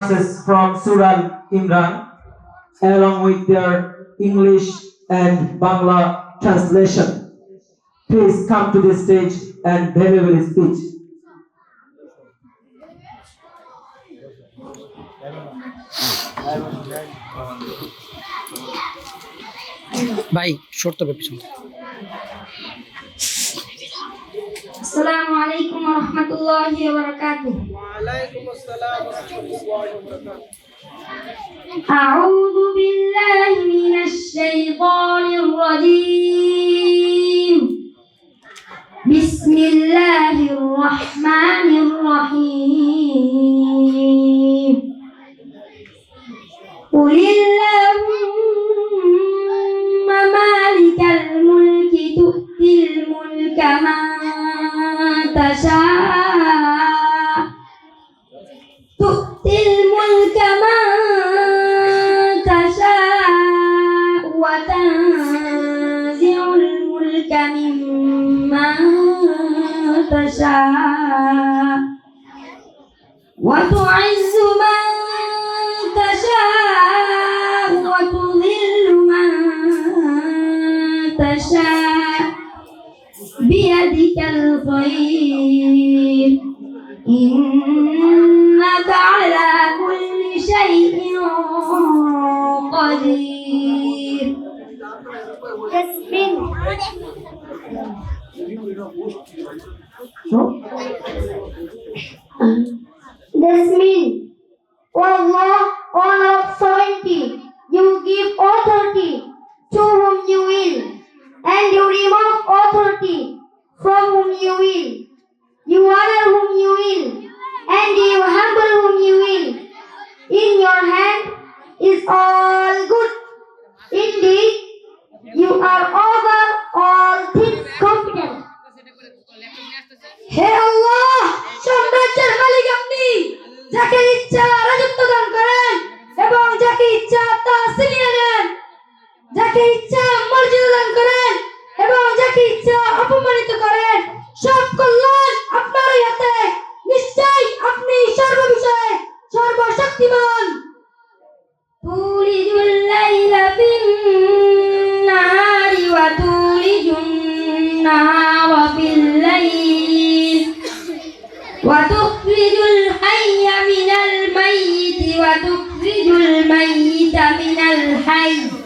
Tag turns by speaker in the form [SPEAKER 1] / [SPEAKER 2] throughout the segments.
[SPEAKER 1] verses from Surah Imran along with their English and Bangla translation. Please come to the stage and valuable speech.
[SPEAKER 2] ভাই শর্ত পেছন।
[SPEAKER 3] আসসালামু আলাইকুম ওয়া রাহমাতুল্লাহি ওয়া বারাকাতুহু।
[SPEAKER 4] ওয়া আলাইকুম আসসালাম ওয়া রাহমাতুল্লাহি ওয়া বারাকাতুহু।
[SPEAKER 3] আউযু বিল্লাহি মিনাশ শাইতানির রাজীম। বিসমিল্লাহির রাহমানির রাহিম। কুলিল্লাহুম্মা মালিকাল মুলকি তু'তিল মুলকা মান تشاء تؤتي الملك من تشاء وتنزع الملك ممن تشاء وتعز من تشاء وتذل من تشاء بيدك الخير إنك على كل شيء قدير. Jasmine, O Allah, honor of sovereignty, you give authority to whom you will, and you remove authority from whom you will. You honor whom you will, and you humble whom you will. In your hand is all good. Indeed, you are over all things competent. হে আল্লাহ, সাম্রাজ্যের মালিক আপনি, যাকে ইচ্ছা রাজত্ব দান করেন এবং যাকে ইচ্ছা তা ছিনিয়ে নেন, যাকে ইচ্ছা মর্যাদা দান করেন এবং যাকে ইচ্ছা অপমানিত করেন। সব কল্যাণ আপনারই হাতে। নিশ্চয়ই আপনি সর্ববিষয়ে সর্বশক্তিমান। তুলিজুল লাইলা ফিন নাহারি ওয়া তুলিজুন নাহারা ফিল লাইল ওয়া তুখরিজুল হাইয়া মিনাল মাইয়িতি ওয়া তুখরিজুল মাইয়িতা মিনাল হাইয়্যি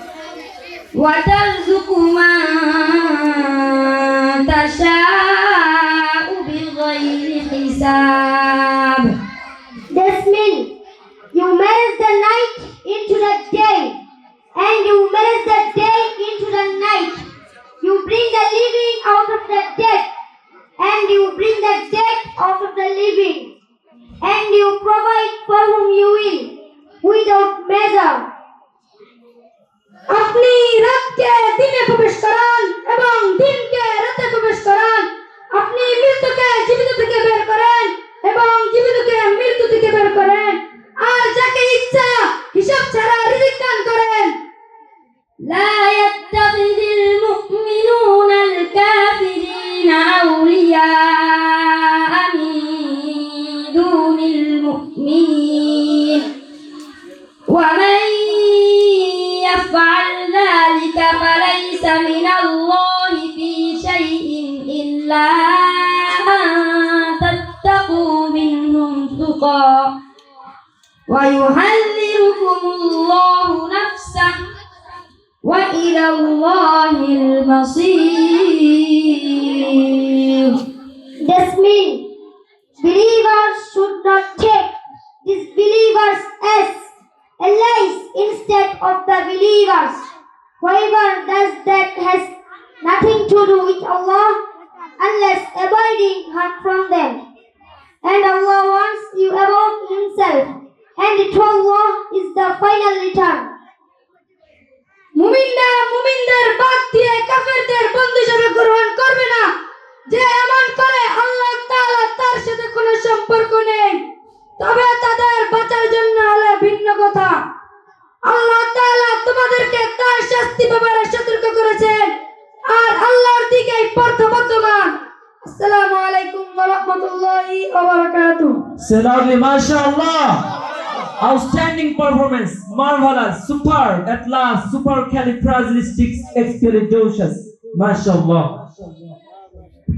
[SPEAKER 3] وترزق من تشاء بغير حساب. Jasmine, you merge the night into the day, and you merge the day into the night. You bring the living out of the dead, and you bring the dead out of the living, and you provide for whom you will, without measure. আপনি রাতকে দিনে প্রবেশ করান এবং দিনকে রাতে প্রবেশ করান। আপনি মৃত্যুকে জীবিত থেকে বের করেন এবং জীবিতকে মৃত্যু থেকে বের করেন। আর যাকে ইচ্ছা হিসাব ছাড়া রিজিক দান করেন। লা ইয়াত্তাখিযুল মুমিনুনাল কাফিরিনা আউলিয়া মিন দুনিল মুমিনিন ওয়া মান يفعل ذلك فليس من الله في شيء إلا أن تتقوا منهم تقى ويحذركم الله نفسه وإلى الله المصير. Jasmine, believers should not take disbelievers as allies instead of the believers. Whoever does that has nothing to do with Allah unless avoiding harm from them. And Allah wants you about Himself, and to Allah is the final return. মুমিনরা মুমিনদের বাদ দিয়ে কাফেরদের বন্ধু হিসেবে গ্রহণ করবে না। যে এমন করে আল্লাহ তাআলা তার সাথে কোনো সম্পর্ক নেই, তবে তাদের বাঁচার জন্য হলে ভিন্ন কথা। আল্লাহ তাআলা তোমাদেরকে তার শাস্তি ব্যাপারে সতর্ক করেছেন, আর আল্লাহর দিকেই প্রবর্তমান। আসসালামু আলাইকুম ওয়া রাহমাতুল্লাহি ওয়া বারাকাতুহু।
[SPEAKER 1] Say loudly, MashaAllah. Outstanding performance, marvelous, superb, at last, supercalifragilisticexpialidocious. MashaAllah.